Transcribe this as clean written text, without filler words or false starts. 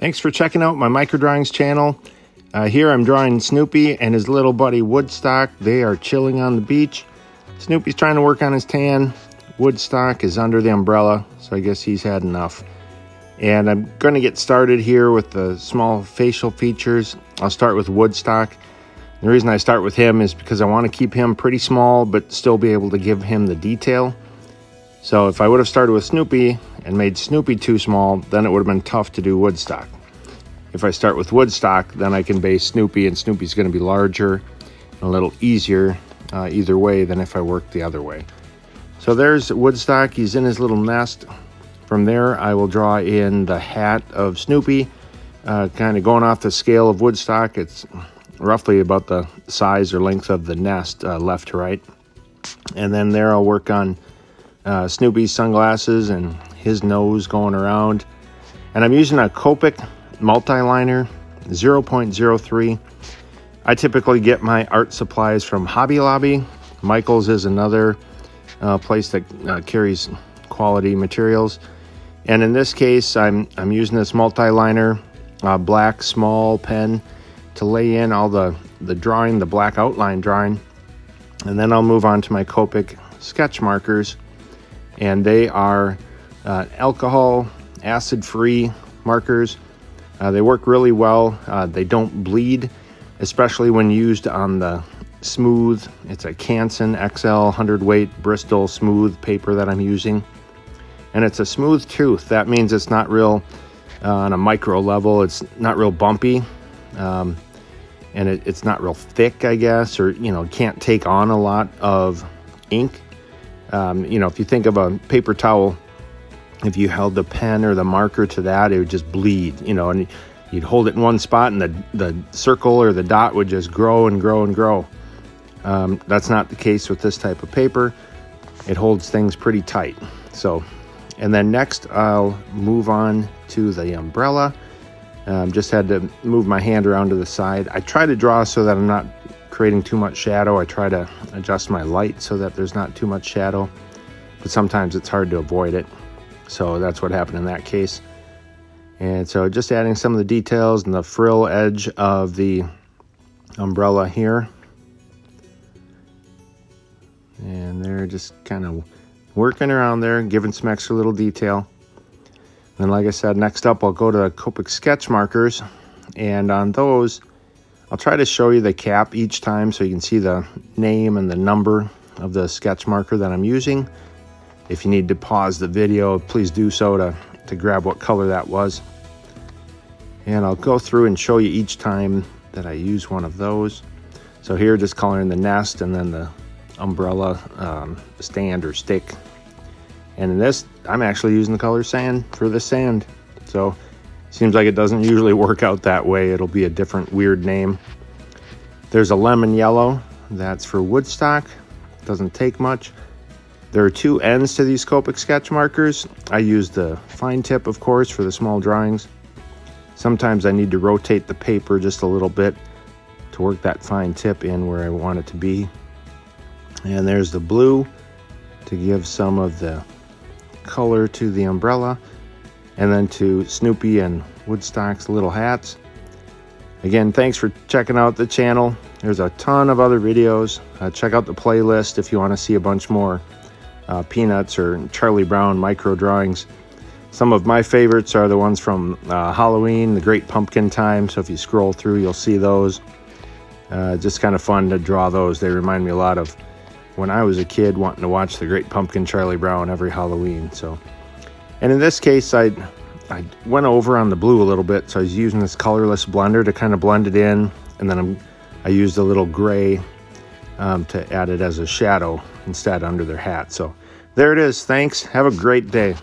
Thanks for checking out my micro drawings channel. Here I'm drawing Snoopy and his little buddy Woodstock. They are chilling on the beach. Snoopy's trying to work on his tan. Woodstock is under the umbrella, so I guess he's had enough. And I'm going to get started here with the small facial features. I'll start with Woodstock. The reason I start with him is because I want to keep him pretty small but still be able to give him the detail. So if I would have started with Snoopy and made Snoopy too small, then it would have been tough to do Woodstock. If I start with Woodstock, then I can base Snoopy, and Snoopy's going to be larger and a little easier either way than if I work the other way. So there's Woodstock. He's in his little nest. From there, I will draw in the hat of Snoopy, kind of going off the scale of Woodstock. It's roughly about the size or length of the nest, left to right. And then there I'll work on Snoopy's sunglasses and his nose going around. And I'm using a Copic multi-liner 0.03. I typically get my art supplies from Hobby Lobby. Michael's is another place that carries quality materials. And in this case, I'm using this multi-liner black small pen to lay in all the drawing, the black outline drawing. And then I'll move on to my Copic sketch markers. And they are alcohol, acid-free markers. They work really well. They don't bleed, especially when used on the smooth. It's a Canson XL 100 weight Bristol smooth paper that I'm using. And it's a smooth tooth. That means it's not real on a micro level. It's not real bumpy. And it's not real thick, I guess, or, can't take on a lot of ink. If you think of a paper towel, if you held the pen or the marker to that, it would just bleed, and you'd hold it in one spot and the circle or the dot would just grow and grow and grow. That's not the case with this type of paper. It holds things pretty tight. And then next I'll move on to the umbrella. Just had to move my hand around to the side. I try to draw so that I'm not creating too much shadow. I try to adjust my light so that there's not too much shadow, but sometimes it's hard to avoid it. So that's what happened in that case. And so just adding some of the details and the frill edge of the umbrella here. And they're just kind of working around there, giving some extra little detail. And like I said, next up I'll go to the Copic sketch markers, and on those I'll try to show you the cap each time so you can see the name and the number of the sketch marker that I'm using. If you need to pause the video, please do so to grab what color that was. And I'll go through and show you each time that I use one of those. So here, just coloring the nest and then the umbrella stand or stick. And in this, I'm actually using the color sand for the sand. So seems like it doesn't usually work out that way. It'll be a different weird name. There's a lemon yellow. That's for Woodstock. Doesn't take much. There are two ends to these Copic sketch markers. I use the fine tip, of course, for the small drawings. Sometimes I need to rotate the paper just a little bit to work that fine tip in where I want it to be. And there's the blue to give some of the color to the umbrella, and then to Snoopy and Woodstock's little hats. Again, thanks for checking out the channel. There's a ton of other videos. Check out the playlist if you want to see a bunch more Peanuts or Charlie Brown micro drawings. Some of my favorites are the ones from Halloween, the Great Pumpkin Time. So if you scroll through, you'll see those. Just kind of fun to draw those. They remind me a lot of when I was a kid wanting to watch the Great Pumpkin Charlie Brown every Halloween. And in this case, I went over on the blue a little bit, so I was using this colorless blender to kind of blend it in, and then I used a little gray to add it as a shadow instead under their hat. So there it is. Thanks. Have a great day.